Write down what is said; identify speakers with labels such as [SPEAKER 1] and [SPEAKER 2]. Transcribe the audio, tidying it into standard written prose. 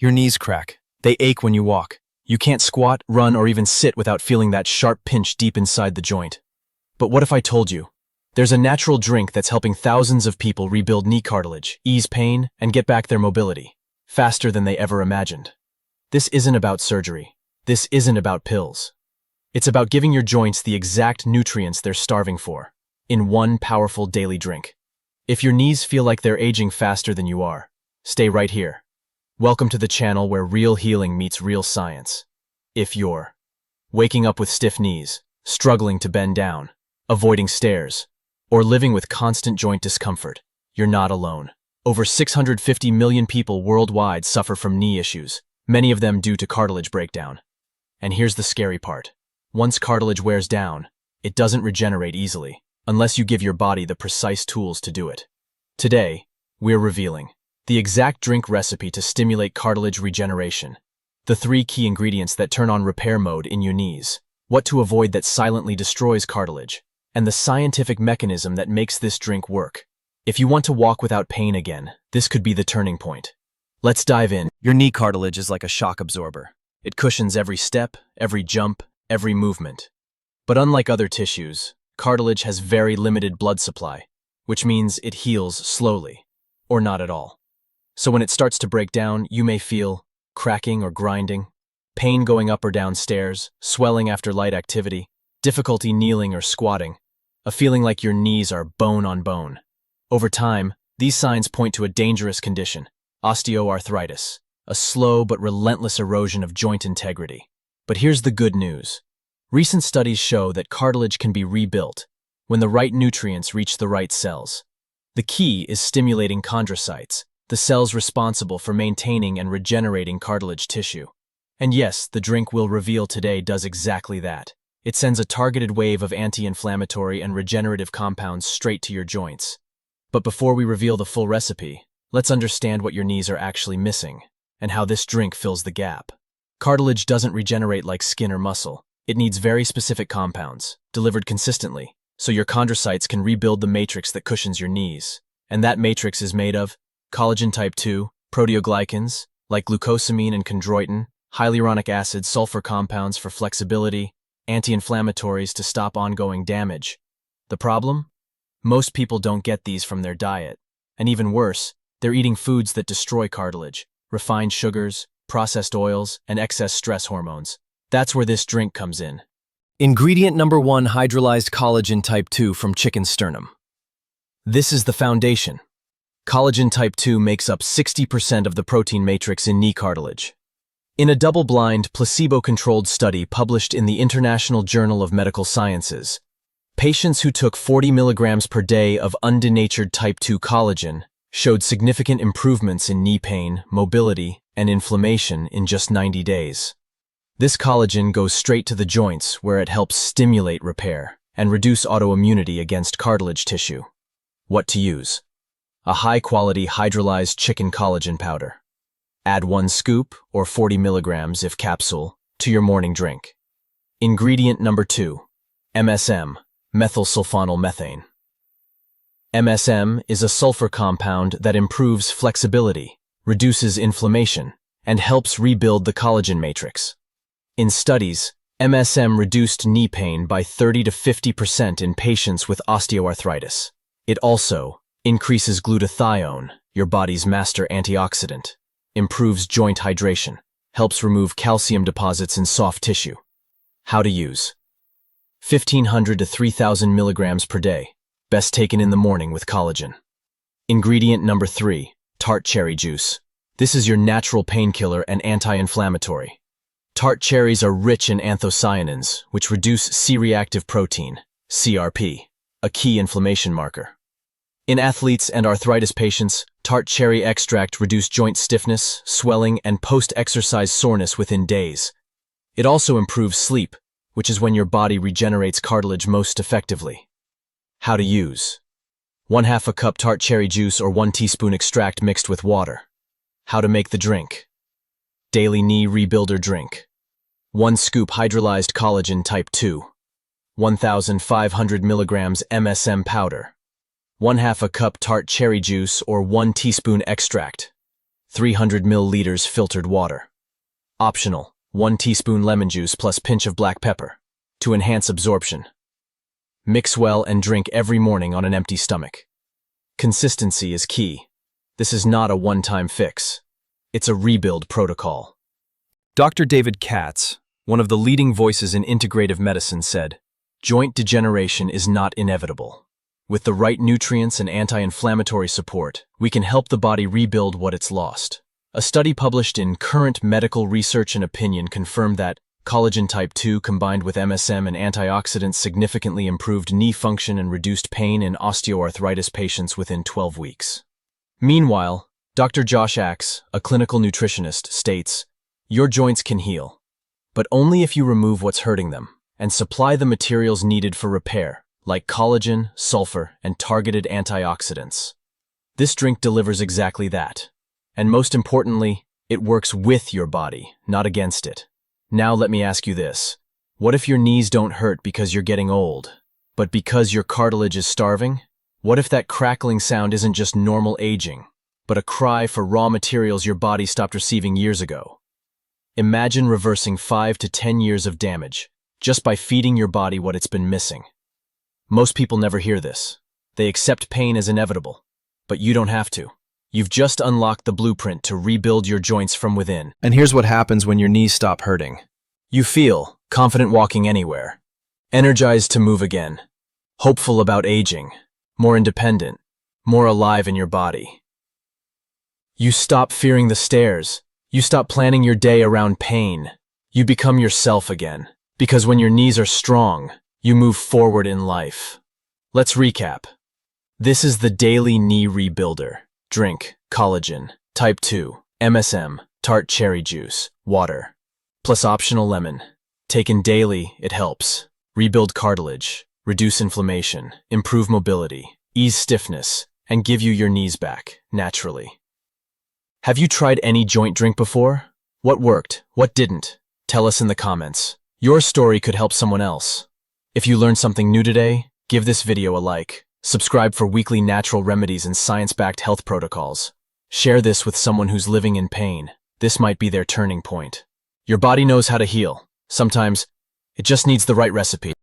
[SPEAKER 1] Your knees crack. They ache when you walk. You can't squat, run, or even sit without feeling that sharp pinch deep inside the joint. But what if I told you? There's a natural drink that's helping thousands of people rebuild knee cartilage, ease pain, and get back their mobility, faster than they ever imagined. This isn't about surgery. This isn't about pills. It's about giving your joints the exact nutrients they're starving for, in one powerful daily drink. If your knees feel like they're aging faster than you are, stay right here. Welcome to the channel where real healing meets real science. If you're waking up with stiff knees, struggling to bend down, avoiding stairs, or living with constant joint discomfort, you're not alone. Over 650 million people worldwide suffer from knee issues, many of them due to cartilage breakdown. And here's the scary part. Once cartilage wears down, it doesn't regenerate easily, unless you give your body the precise tools to do it. Today, we're revealing the exact drink recipe to stimulate cartilage regeneration, the 3 key ingredients that turn on repair mode in your knees, what to avoid that silently destroys cartilage, and the scientific mechanism that makes this drink work. If you want to walk without pain again, this could be the turning point. Let's dive in. Your knee cartilage is like a shock absorber. It cushions every step, every jump, every movement. But unlike other tissues, cartilage has very limited blood supply, which means it heals slowly, or not at all. So when it starts to break down, you may feel cracking or grinding, pain going up or down stairs, swelling after light activity, difficulty kneeling or squatting, a feeling like your knees are bone on bone. Over time, these signs point to a dangerous condition, osteoarthritis, a slow but relentless erosion of joint integrity. But here's the good news. Recent studies show that cartilage can be rebuilt when the right nutrients reach the right cells. The key is stimulating chondrocytes, the cells responsible for maintaining and regenerating cartilage tissue. And yes, the drink we'll reveal today does exactly that. It sends a targeted wave of anti-inflammatory and regenerative compounds straight to your joints. But before we reveal the full recipe, let's understand what your knees are actually missing, and how this drink fills the gap. Cartilage doesn't regenerate like skin or muscle. It needs very specific compounds, delivered consistently, so your chondrocytes can rebuild the matrix that cushions your knees. And that matrix is made of collagen type 2, proteoglycans, like glucosamine and chondroitin, hyaluronic acid, sulfur compounds for flexibility, anti-inflammatories to stop ongoing damage. The problem? Most people don't get these from their diet. And even worse, they're eating foods that destroy cartilage, refined sugars, processed oils, and excess stress hormones. That's where this drink comes in. Ingredient number 1, hydrolyzed collagen type 2 from chicken sternum. This is the foundation. Collagen type 2 makes up 60% of the protein matrix in knee cartilage. In a double-blind, placebo-controlled study published in the International Journal of Medical Sciences, patients who took 40 milligrams per day of undenatured type 2 collagen showed significant improvements in knee pain, mobility, and inflammation in just 90 days. This collagen goes straight to the joints where it helps stimulate repair and reduce autoimmunity against cartilage tissue. What to use? A high-quality hydrolyzed chicken collagen powder. Add 1 scoop, or 40 milligrams if capsule, to your morning drink. Ingredient number 2, MSM, methylsulfonyl-methane. MSM is a sulfur compound that improves flexibility, reduces inflammation, and helps rebuild the collagen matrix. In studies, MSM reduced knee pain by 30 to 50% in patients with osteoarthritis. It also increases glutathione, your body's master antioxidant, improves joint hydration, helps remove calcium deposits in soft tissue. How to use? 1,500 to 3,000 milligrams per day, best taken in the morning with collagen. Ingredient number 3, tart cherry juice. This is your natural painkiller and anti-inflammatory. Tart cherries are rich in anthocyanins, which reduce C-reactive protein, CRP, a key inflammation marker. In athletes and arthritis patients, tart cherry extract reduces joint stiffness, swelling, and post-exercise soreness within days. It also improves sleep, which is when your body regenerates cartilage most effectively. How to use? 1/2 a cup tart cherry juice or 1 teaspoon extract mixed with water. How to make the drink? Daily knee rebuilder drink. 1 scoop hydrolyzed collagen type 2. 1,500 milligrams MSM powder. 1/2 a cup tart cherry juice or 1 teaspoon extract. 300 milliliters filtered water. Optional, 1 teaspoon lemon juice plus pinch of black pepper to enhance absorption. Mix well and drink every morning on an empty stomach. Consistency is key. This is not a one-time fix. It's a rebuild protocol. Dr. David Katz, one of the leading voices in integrative medicine, said, "Joint degeneration is not inevitable. With the right nutrients and anti-inflammatory support, we can help the body rebuild what it's lost." A study published in Current Medical Research and Opinion confirmed that collagen type 2 combined with MSM and antioxidants significantly improved knee function and reduced pain in osteoarthritis patients within 12 weeks. Meanwhile, Dr. Josh Axe, a clinical nutritionist, states, "Your joints can heal, but only if you remove what's hurting them and supply the materials needed for repair, like collagen, sulfur, and targeted antioxidants." This drink delivers exactly that. And most importantly, it works with your body, not against it. Now let me ask you this. What if your knees don't hurt because you're getting old, but because your cartilage is starving? What if that crackling sound isn't just normal aging, but a cry for raw materials your body stopped receiving years ago? Imagine reversing 5 to 10 years of damage just by feeding your body what it's been missing. Most people never hear this. They accept pain as inevitable, but you don't have to. You've just unlocked the blueprint to rebuild your joints from within. And here's what happens when your knees stop hurting. You feel confident walking anywhere, energized to move again, hopeful about aging, more independent, more alive in your body. You stop fearing the stairs. You stop planning your day around pain. You become yourself again. Because when your knees are strong, you move forward in life. Let's recap. This is the daily knee rebuilder. Drink collagen, type 2, MSM, tart cherry juice, water, plus optional lemon. Taken daily, it helps rebuild cartilage, reduce inflammation, improve mobility, ease stiffness, and give you your knees back, naturally. Have you tried any joint drink before? What worked? What didn't? Tell us in the comments. Your story could help someone else. If you learned something new today, give this video a like. Subscribe for weekly natural remedies and science-backed health protocols. Share this with someone who's living in pain. This might be their turning point. Your body knows how to heal. Sometimes, it just needs the right recipe.